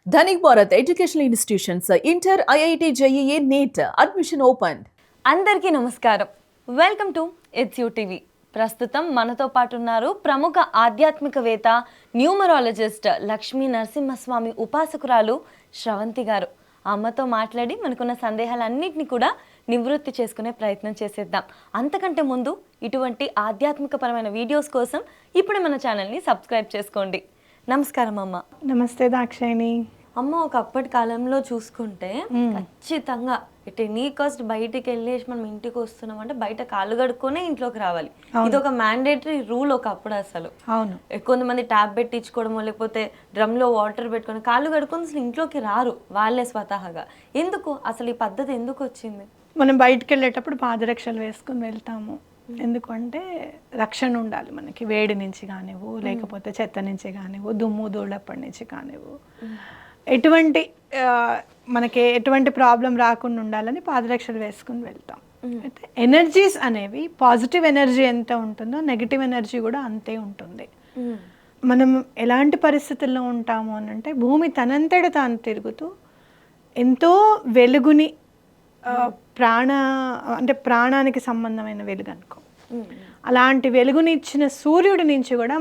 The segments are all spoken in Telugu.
Dhanik Bharat Educational Institutions, Inter, IIT, JEE, NEET, admission opened. అందరికీ నమస్కారం. Welcome to it's you TV. ప్రస్తుతం మనతో పాటు ఉన్నారు ప్రముఖ ఆధ్యాత్మికవేత్త, న్యూమరాలజిస్ట్ లక్ష్మీ నరసింహస్వామి ఉపాసకురాలు శ్రవంతి గారు. అమ్మతో మాట్లాడి మనకున్న సందేహాలన్నింటినీ కూడా నివృత్తి చేసుకునే ప్రయత్నం చేసేద్దాం. అంతకంటే ముందు ఇటువంటి ఆధ్యాత్మికపరమైన వీడియోస్ కోసం ఇప్పుడు మన ఛానల్ని సబ్స్క్రైబ్ చేసుకోండి. నమస్కారం అమ్మ. నమస్తే దాక్షాయిని. అమ్మ, ఒకప్పటి కాలంలో చూసుకుంటే ఖచ్చితంగా ఎనీ కాస్ట్ బయటికి వెళ్ళేసి మనం ఇంటికి వస్తున్నాం అంటే బయట కాళ్ళు కడుక్కొనే ఇంట్లోకి రావాలి. ఇది ఒక మ్యాండేటరీ రూల్ ఒకప్పుడు. అసలు అవును, కొంతమంది ట్యాబ్ పెట్టించుకోవడమో లేకపోతే డ్రమ్ లో వాటర్ పెట్టుకొని కాళ్ళు కడుక్కొని అసలు ఇంట్లోకి రారు వాళ్ళే స్వతహాగా. ఎందుకు అసలు ఈ పద్ధతి ఎందుకు వచ్చింది? మనం బయటికి వెళ్ళేటప్పుడు పాదరక్షలు వేసుకుని వెళ్తాము. ఎందుకంటే రక్షణ ఉండాలి మనకి, వేడి నుంచి కానివ్వు, లేకపోతే చెత్త నుంచి కానివ్వు, దుమ్ము ధూళప్పటి నుంచి కానివ్వు, మనకి ఎటువంటి ప్రాబ్లం రాకుండా ఉండాలని పాదరక్షలు వేసుకుని వెళ్తాం. అయితే ఎనర్జీస్ అనేవి, పాజిటివ్ ఎనర్జీ ఎంత ఉంటుందో నెగిటివ్ ఎనర్జీ కూడా అంతే ఉంటుంది. మనం ఎలాంటి పరిస్థితుల్లో ఉంటాము అని అంటే, భూమి తనంతట తాను తిరుగుతూ ఎంతో వెలుగుని, ప్రాణానికి సంబంధమైన వెలుగు అనుకో, అలాంటి వెలుగుని ఇచ్చిన సూర్యుడి నుంచి కూడా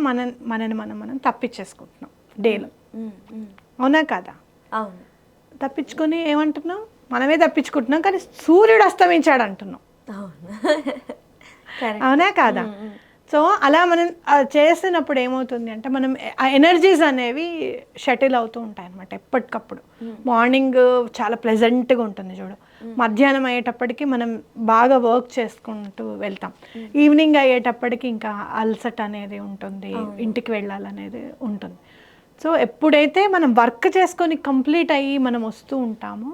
మనని మనం తప్పించేసుకుంటున్నాం డేలో. అవునా కదా? అవును. తప్పించుకొని ఏమంటున్నాం, మనమే తప్పించుకుంటున్నాం, కానీ సూర్యుడు అస్తమించాడు అంటున్నాం. అవునా కాదా? సో అలా మనం చేస్తున్నప్పుడు ఏమవుతుంది అంటే, మనం ఆ ఎనర్జీస్ అనేవి షటిల్ అవుతూ ఉంటాయి అన్నమాట ఎప్పటికప్పుడు. మార్నింగ్ చాలా ప్లెజెంట్గా ఉంటుంది చూడు, మధ్యాహ్నం అయ్యేటప్పటికి మనం బాగా వర్క్ చేసుకుంటూ వెళ్తాం, ఈవినింగ్ అయ్యేటప్పటికి ఇంకా అలసట అనేది ఉంటుంది, ఇంటికి వెళ్ళాలనేది ఉంటుంది. సో ఎప్పుడైతే మనం వర్క్ చేసుకొని కంప్లీట్ అయ్యి మనం వస్తూ ఉంటామో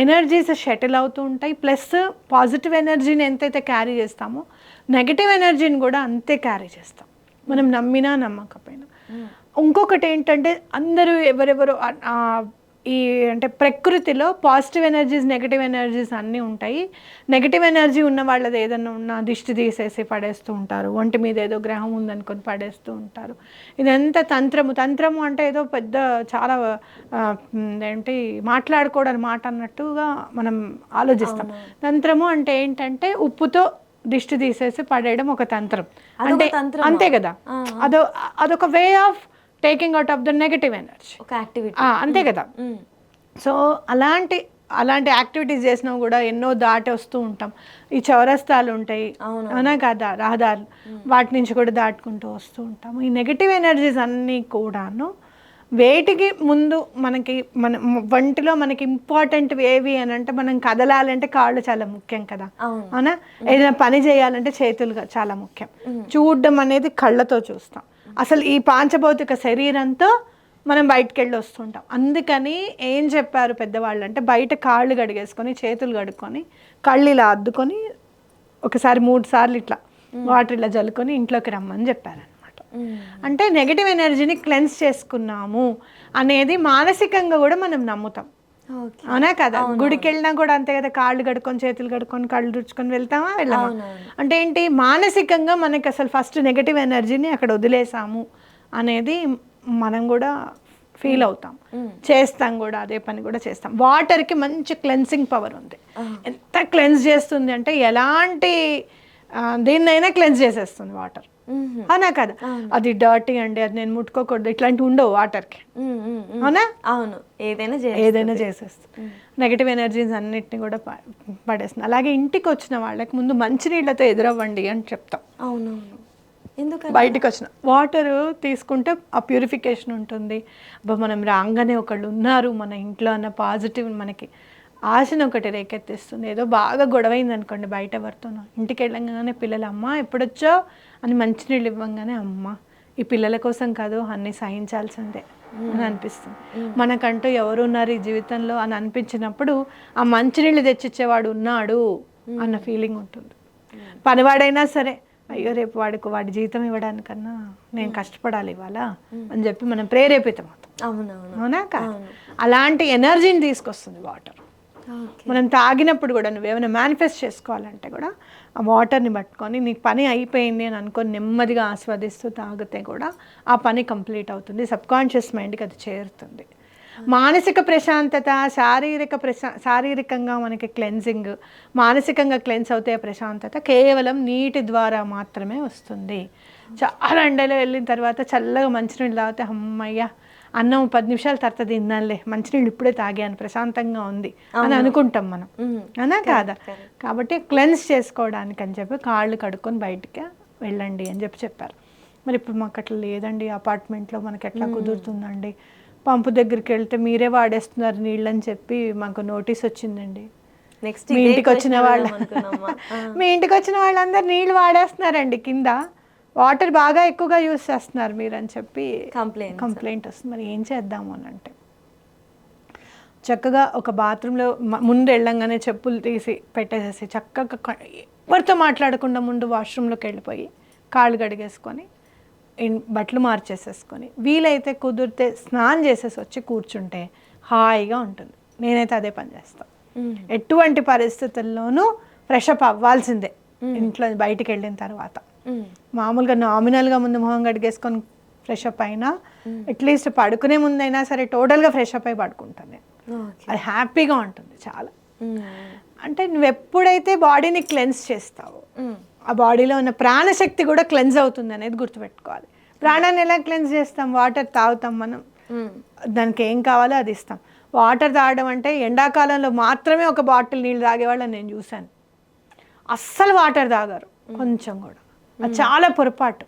ఎనర్జీస్ షటిల్ అవుతూ ఉంటాయి. ప్లస్ పాజిటివ్ ఎనర్జీని ఎంతైతే క్యారీ చేస్తామో నెగిటివ్ ఎనర్జీని కూడా అంతే క్యారీ చేస్తాం, మనం నమ్మినా నమ్మకపోయినా. ఇంకొకటి ఏంటంటే, అందరూ ఎవరెవరు అంటే ప్రకృతిలో పాజిటివ్ ఎనర్జీస్, నెగిటివ్ ఎనర్జీస్ అన్నీ ఉంటాయి. నెగిటివ్ ఎనర్జీ ఉన్న వాళ్ళది ఏదన్నా ఉన్నా దిష్టి తీసేసి పడేస్తూ ఉంటారు, ఒంటి మీద ఏదో గ్రహం ఉందనుకొని పడేస్తూ ఉంటారు. ఇదంతా తంత్రము అంటే ఏదో పెద్ద చాలా ఏంటి మాట్లాడుకోవడానికి మాట అన్నట్టుగా మనం ఆలోచిస్తాం. తంత్రము అంటే ఏంటంటే, ఉప్పుతో దిష్టి తీసేసి పడేయడం ఒక తంత్రం అంటే, అంతే కదా? అదొక way of taking out of the negative energy, ఒక యాక్టివిటీ, అంతే కదా? సో అలాంటి యాక్టివిటీస్ చేసినా కూడా ఎన్నో దాటి వస్తూ ఉంటాం. ఈ చౌరస్తాలు ఉంటాయి, అవునా కదా, రహదారులు, వాటి నుంచి కూడా దాటుకుంటూ వస్తూ ఉంటాము. ఈ నెగటివ్ ఎనర్జీస్ అన్నీ కూడాను వేటికి ముందు మన వంటిలో మనకి ఇంపార్టెంట్ ఏవి అని అంటే, మనం కదలాలంటే కాళ్ళు చాలా ముఖ్యం కదా, అవునా? ఏదైనా పని చేయాలంటే చేతులు చాలా ముఖ్యం. చూడడం అనేది కళ్ళతో చూస్తాం. అసలు ఈ పాంచభౌతిక శరీరంతో మనం బయటకు వెళ్ళి వస్తుంటాం. అందుకని ఏం చెప్పారు పెద్దవాళ్ళు అంటే, బయట కాళ్ళు కడిగేసుకొని చేతులు కడుక్కొని కళ్ళు ఇలా అద్దుకొని ఒకసారి 3 సార్లు ఇట్లా వాటర్ ఇలా జల్లుకొని ఇంట్లోకి రమ్మని చెప్పారనమాట. అంటే నెగటివ్ ఎనర్జీని క్లెన్స్ చేసుకున్నాము అనేది మానసికంగా కూడా మనం నమ్ముతాం. అవునా కదా? గుడికి వెళ్ళినా కూడా అంతే కదా, కాళ్ళు కడుక్కొని చేతులు కడుక్కొని కళ్ళు తుడుచుకొని వెళ్తామా, వెళ్ళామా? అంటే ఏంటి, మానసికంగా మనకి అసలు ఫస్ట్ నెగటివ్ ఎనర్జీని అక్కడ వదిలేసాము అనేది మనం కూడా ఫీల్ అవుతాం, చేస్తాం కూడా, అదే పని కూడా చేస్తాం. వాటర్కి మంచి క్లెన్సింగ్ పవర్ ఉంది. ఎంత క్లెన్స్ చేస్తుంది అంటే, ఎలాంటి దీన్నైనా క్లెన్స్ చేసేస్తుంది వాటర్. అవునా కదా? అది డర్టీ అండి, అది నేను ముట్టుకోకూడదు, ఇట్లాంటివి ఉండవు వాటర్కి. అవునా? అవును, ఏదైనా చేసేస్తుంది. నెగటివ్ ఎనర్జీస్ అన్నిటిని కూడా పడేస్తుంది. అలాగే ఇంటికి వచ్చిన వాళ్ళకి ముందు మంచినీళ్ళతో ఎదురవ్వండి అని చెప్తాం. అవునవును. ఎందుకంటే బయటకు వచ్చిన వాటర్ తీసుకుంటే ఆ ప్యూరిఫికేషన్ ఉంటుంది. మనం రాగానే ఒకళ్ళు ఉన్నారు మన ఇంట్లో అన్న పాజిటివ్ మనకి ఆశను ఒకటి రేకెత్తిస్తుంది. ఏదో బాగా గొడవైంది అనుకోండి బయట ఎవరితోనో, ఇంటికి వెళ్ళంగానే పిల్లలు అమ్మ ఎప్పుడొచ్చో అని మంచినీళ్ళు ఇవ్వంగానే, అమ్మ ఈ పిల్లల కోసం కాదు, అన్నీ సహించాల్సిందే అని అనిపిస్తుంది. మనకంటూ ఎవరు ఉన్నారు ఈ జీవితంలో అని అనిపించినప్పుడు ఆ మంచినీళ్ళు తెచ్చిచ్చేవాడు ఉన్నాడు అన్న ఫీలింగ్ ఉంటుంది. పనివాడైనా సరే, అయ్యో రేపు వాడి జీతం ఇవ్వడానికన్నా నేను కష్టపడాలి ఇవాళ అని చెప్పి మనం ప్రేరేపితం అవుతాం. అవునా కాదు? అలాంటి ఎనర్జీని తీసుకొస్తుంది వాటర్. మనం తాగినప్పుడు కూడా నువ్వేమైనా మేనిఫెస్ట్ చేసుకోవాలంటే కూడా ఆ వాటర్ని పట్టుకొని నీకు పని అయిపోయింది అని అనుకొని నెమ్మదిగా ఆస్వాదిస్తూ తాగితే కూడా ఆ పని కంప్లీట్ అవుతుంది, సబ్కాన్షియస్ మైండ్కి అది చేరుతుంది. మానసిక ప్రశాంతత, శారీరకంగా మనకి క్లెన్జింగ్, మానసికంగా క్లెన్స్ అవుతే ప్రశాంతత కేవలం నీటి ద్వారా మాత్రమే వస్తుంది. చాలా ఎండలో వెళ్ళిన తర్వాత చల్లగా మంచినీళ్ళు తాగితే అమ్మయ్య అన్నం 10 నిమిషాల తర్వాత తిన్నానులే, మంచినీళ్ళు ఇప్పుడే తాగాను, ప్రశాంతంగా ఉంది అని అనుకుంటాం మనం, అనా కాదా? కాబట్టి క్లెన్స్ చేసుకోవడానికి అని చెప్పి కాళ్ళు కడుక్కొని బయటికి వెళ్ళండి అని చెప్పారు. మరి ఇప్పుడు మాకు అట్లా లేదండి, అపార్ట్మెంట్లో మనకి ఎట్లా కుదురుతుందండి, పంపు దగ్గరికి వెళ్తే మీరే వాడేస్తున్నారు నీళ్ళు అని చెప్పి మాకు నోటీస్ వచ్చిందండి. నెక్స్ట్ మీ ఇంటికి వచ్చిన వాళ్ళందరూ నీళ్ళు వాడేస్తున్నారండి, కింద వాటర్ బాగా ఎక్కువగా యూస్ చేస్తున్నారు మీరు అని చెప్పి కంప్లైంట్ వస్తుంది. మరి ఏం చేద్దాము అని అంటే, చక్కగా ఒక బాత్రూంలో ముందు వెళ్ళంగానే చెప్పులు తీసి పెట్టేసేసి చక్కగా ఎవరితో మాట్లాడకుండా ముందు వాష్రూమ్లోకి వెళ్ళిపోయి కాళ్ళు కడిగేసుకొని బట్టలు మార్చేసేసుకొని వీలైతే కుదిరితే స్నానం చేసేసి వచ్చి కూర్చుంటే హాయిగా ఉంటుంది. నేనైతే అదే పని చేస్తాను. ఎటువంటి పరిస్థితుల్లోనూ ఫ్రెషప్ అవ్వాల్సిందే ఇంట్లో బయటికి వెళ్ళిన తర్వాత. మామూలుగా నామినల్గా ముందు మొహం కడిగేసుకొని ఫ్రెషప్ అయినా అట్లీస్ట్ పడుకునే ముందైనా సరే టోటల్గా ఫ్రెషప్ అయి పడుకుంటాను నేను. అది హ్యాపీగా ఉంటుంది చాలా. అంటే నువ్వు ఎప్పుడైతే బాడీని క్లెన్స్ చేస్తావో ఆ బాడీలో ఉన్న ప్రాణశక్తి కూడా క్లెన్స్ అవుతుంది అనేది గుర్తుపెట్టుకోవాలి. ప్రాణాన్ని ఎలా క్లెన్స్ చేస్తాం? వాటర్ తాగుతాం మనం, దానికి ఏం కావాలో అది ఇస్తాం. వాటర్ తాగడం అంటే ఎండాకాలంలో మాత్రమే ఒక బాటిల్ నీళ్ళు తాగేవాళ్ళని నేను చూశాను. అస్సలు వాటర్ తాగారు కొంచెం కూడా, అది చాలా పొరపాటు.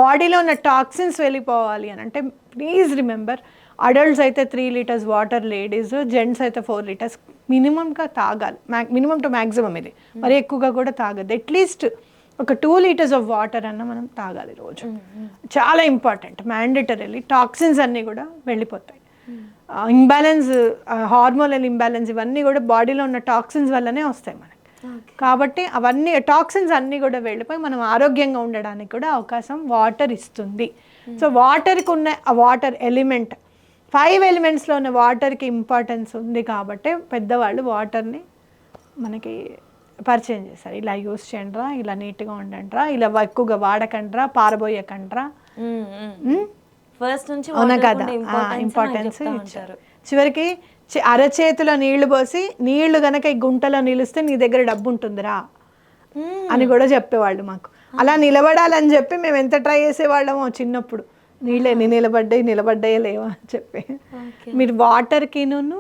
బాడీలో ఉన్న టాక్సిన్స్ వెళ్ళిపోవాలి అని అంటే ప్లీజ్ రిమెంబర్, అడల్ట్స్ అయితే 3 లీటర్స్ వాటర్, లేడీస్ జెంట్స్ అయితే 4 లీటర్స్ మినిమంగా తాగాలి. మినిమం టు మ్యాక్సిమం ఇది, మరి ఎక్కువగా కూడా తాగద్దు. అట్లీస్ట్ ఒక 2 లీటర్స్ ఆఫ్ వాటర్ అన్న మనం తాగాలి రోజు. చాలా ఇంపార్టెంట్. మ్యాండేటరీలీ టాక్సిన్స్ అన్నీ కూడా వెళ్ళిపోతాయి. ఇంబ్యాలెన్స్, హార్మోనల్ ఇంబ్యాలెన్స్ ఇవన్నీ కూడా బాడీలో ఉన్న టాక్సిన్స్ వల్లనే వస్తాయి మనకి. కాబట్టి అవన్నీ టాక్సిన్స్ అన్నీ కూడా వెళ్ళిపోయి మనం ఆరోగ్యంగా ఉండడానికి కూడా అవకాశం వాటర్ ఇస్తుంది. సో వాటర్కి ఉన్న ఆ వాటర్ ఎలిమెంట్ 5 ఎలిమెంట్స్లో ఉన్న వాటర్కి ఇంపార్టెన్స్ ఉంది కాబట్టి పెద్దవాళ్ళు వాటర్ని మనకి పరిచయం చేస్తారు. ఇలా యూస్ చేయండిరా, ఇలా నీట్గా ఉండండిరా, ఇలా ఎక్కువగా వాడకండిరా, పారబోయకండిరా, ఫస్ట్ నుంచి అవునా కదా, ఇంపార్టెన్స్ ఇచ్చారు. చివరికి అరచేతిలో నీళ్లు పోసి నీళ్లు గనక ఈ గుంటలో నిలిస్తే నీ దగ్గర డబ్బు ఉంటుందిరా అని కూడా చెప్పేవాళ్ళు మాకు. అలా నిలబడాలని చెప్పి మేము ఎంత ట్రై చేసేవాళ్ళమో చిన్నప్పుడు. నీళ్ళే నిలబడ్డాయో లేవా అని చెప్పి. మీరు వాటర్కిను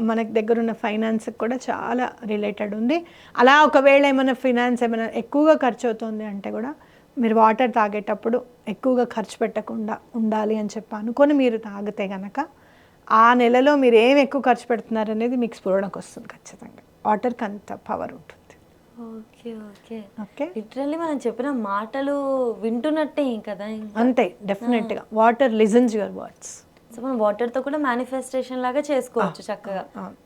మనకి దగ్గర ఉన్న ఫైనాన్స్కి కూడా చాలా రిలేటెడ్ ఉంది. అలా ఒకవేళ ఏమైనా ఫైనాన్స్ ఏమైనా ఎక్కువగా ఖర్చు అవుతుంది అంటే కూడా మీరు వాటర్ తాగేటప్పుడు ఎక్కువగా ఖర్చు పెట్టకుండా ఉండాలి అని చెప్పి అనుకొని మీరు తాగితే కనుక ఆ నెలలో మీరు ఏం ఎక్కువ ఖర్చు పెడుతున్నారు అనేది మీకు స్ఫురణకు వస్తుంది. ఖచ్చితంగా వాటర్కి అంత పవర్ ఉంటుంది. ఓకే ఓకే ఓకే, లిటరల్లీ మనం చెప్పిన మాటలు వింటున్నట్టే కదా. అంతే, డెఫినెట్గా water listens your words. So మనం వాటర్తో కూడా మేనిఫెస్టేషన్ లాగా చేసుకోవచ్చు చక్కగా.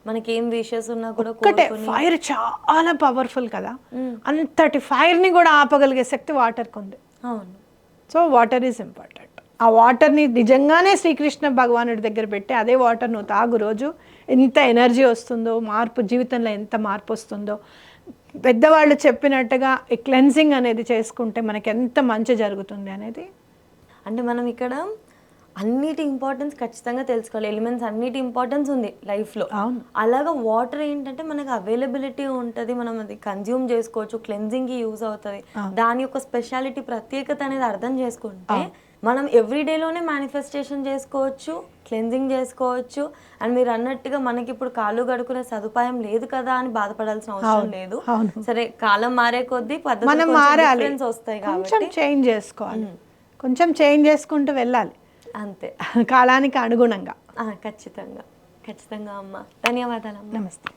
మనకి ఏం విషెస్ ఉన్నా కూడా ఒక్కటే ఫైర్ చాలా పవర్ఫుల్ కదా, అంతటి ఫైర్ని కూడా ఆపగలిగే శక్తి వాటర్కి ఉంది. అవును. So water is important. ఆ వాటర్ని నిజంగానే శ్రీకృష్ణ భగవానుడి దగ్గర పెట్టి అదే వాటర్ నువ్వు తాగు, రోజు ఎంత ఎనర్జీ వస్తుందో, మార్పు జీవితంలో ఎంత మార్పు వస్తుందో. పెద్దవాళ్ళు చెప్పినట్టుగా ఈ క్లెన్సింగ్ అనేది చేసుకుంటే మనకి ఎంత మంచి జరుగుతుంది అనేది. అంటే మనం ఇక్కడ అన్నిటి ఇంపార్టెన్స్ ఖచ్చితంగా తెలుసుకోవాలి. ఎలిమెంట్స్ అన్నిటి ఇంపార్టెన్స్ ఉంది లైఫ్లో. అలాగా వాటర్ ఏంటంటే మనకు అవైలబిలిటీ ఉంటుంది, మనం అది కన్జ్యూమ్ చేసుకోవచ్చు, క్లెన్జింగ్కి యూజ్ అవుతుంది. దాని యొక్క స్పెషాలిటీ, ప్రత్యేకత అనేది అర్థం చేసుకుంటే మనం ఎవ్రీడేలోనే మేనిఫెస్టేషన్ చేసుకోవచ్చు, క్లెన్జింగ్ చేసుకోవచ్చు. అండ్ మీరు అన్నట్టుగా మనకి ఇప్పుడు కాళ్ళు కడుక్కునే సదుపాయం లేదు కదా అని బాధపడాల్సిన అవసరం లేదు. సరే, కాలం మారే కొద్దీ పద్ధతులు వస్తాయి కాబట్టి చేంజ్ చేసుకోవాలి, కొంచెం చేంజ్ చేసుకుంటూ వెళ్ళాలి అంతే, కాలానికి అనుగుణంగా. ఖచ్చితంగా ఖచ్చితంగా అమ్మ. ధన్యవాదాలు. నమస్తే.